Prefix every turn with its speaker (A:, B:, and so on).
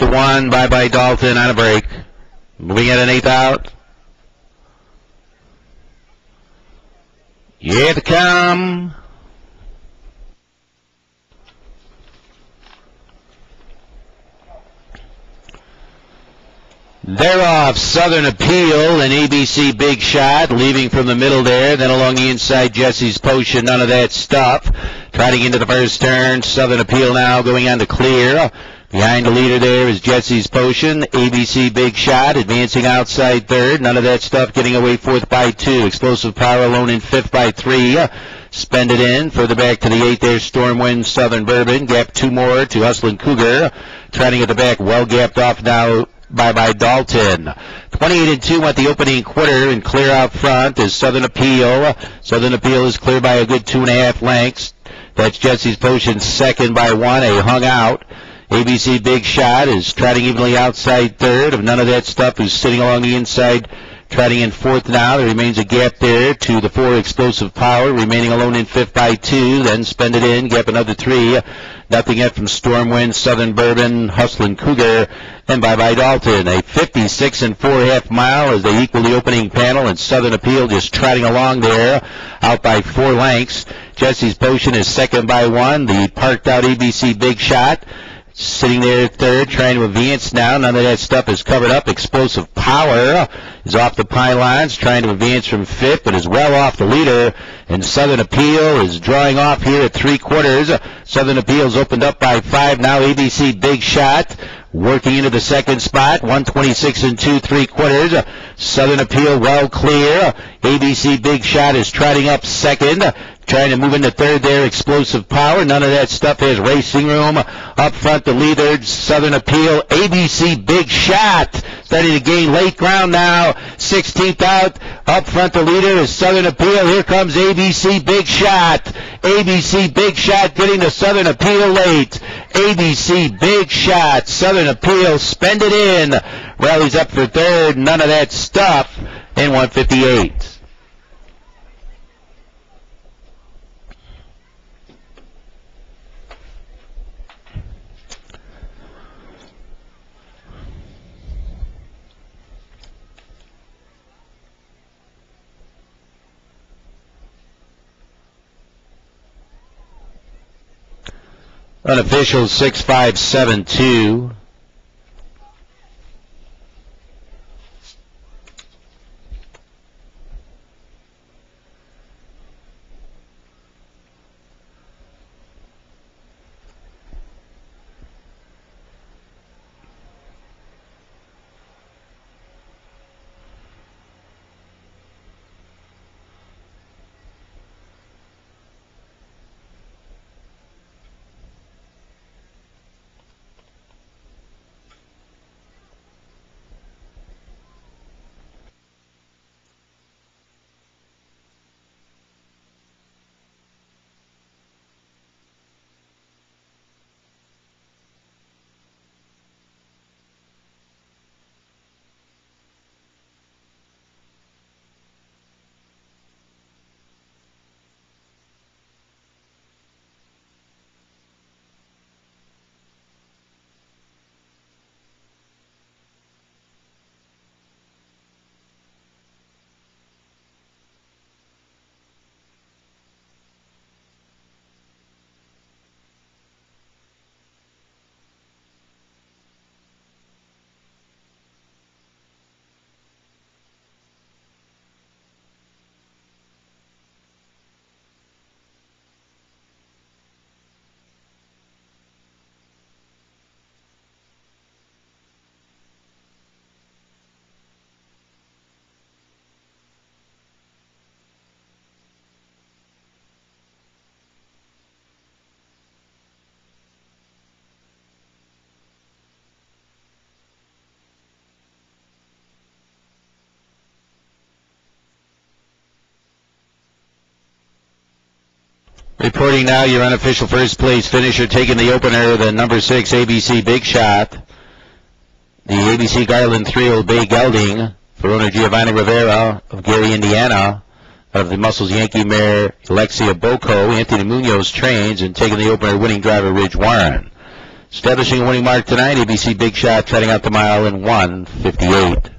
A: to 1. Bye-bye Dalton on a break. Moving at an 8th out. Here they come. They're off. Southern Appeal and ABC Big Shot, leaving from the middle there. Then along the inside, Jesse's Potion, none of that stuff. Trotting into the first turn. Southern Appeal now going on to clear. Behind the leader there is Jesse's Potion. ABC Big Shot advancing outside third. None of that stuff getting away fourth by 2. Explosive Power alone in fifth by 3. Spend it in. Further back to the 8 there, Stormwind, Southern Bourbon. Gap 2 more to Hustlin' Cougar. Trotting at the back, well gapped off now. Bye-bye Dalton. 28-2 went the opening quarter, and clear out front is Southern Appeal. Southern Appeal is clear by a good 2.5 lengths. That's Jesse's Potion second by 1, a hung out. ABC Big Shot is trotting evenly outside third. Of none of that stuff, who's sitting along the inside, trotting in fourth now. There remains a gap there to the 4 Explosive Power, remaining alone in fifth by 2. Then Spend It In, gap another 3. Nothing yet from Stormwind, Southern Bourbon, Hustlin' Cougar, and Bye-Bye Dalton. A 56 4.5 mile as they equal the opening panel, and Southern Appeal just trotting along there, out by 4 lengths. Jesse's Potion is second by 1. The parked out ABC Big Shot sitting there at third, trying to advance now. None of that stuff is covered up. Explosive Power is off the pylons, trying to advance from fifth, but is well off the leader. And Southern Appeal is drawing off here at 3/4. Southern Appeal's opened up by 5 now. ABC Big Shot working into the second spot, 126 2/3. Southern Appeal well clear. ABC Big Shot is trotting up second. Trying to move into third there, Explosive Power. None of that stuff has racing room. Up front, the leader, Southern Appeal. ABC Big Shot starting to gain late ground now. 16th out. Up front, the leader is Southern Appeal. Here comes ABC Big Shot. ABC Big Shot getting to Southern Appeal late. ABC Big Shot. Southern Appeal, Spend It In. Rallies up for third. None of that stuff. In 158. Unofficial 6572. Reporting now your unofficial first place finisher, taking the opener, the number 6 ABC Big Shot. The ABC Garland 3-year-old Bay Gelding for owner Giovanni Rivera of Gary, Indiana. Of the Muscles Yankee mare Alexia Boko, Anthony Munoz trains, and taking the opener winning driver Ridge Warren. Establishing a winning mark tonight, ABC Big Shot treading out the mile in 1:58.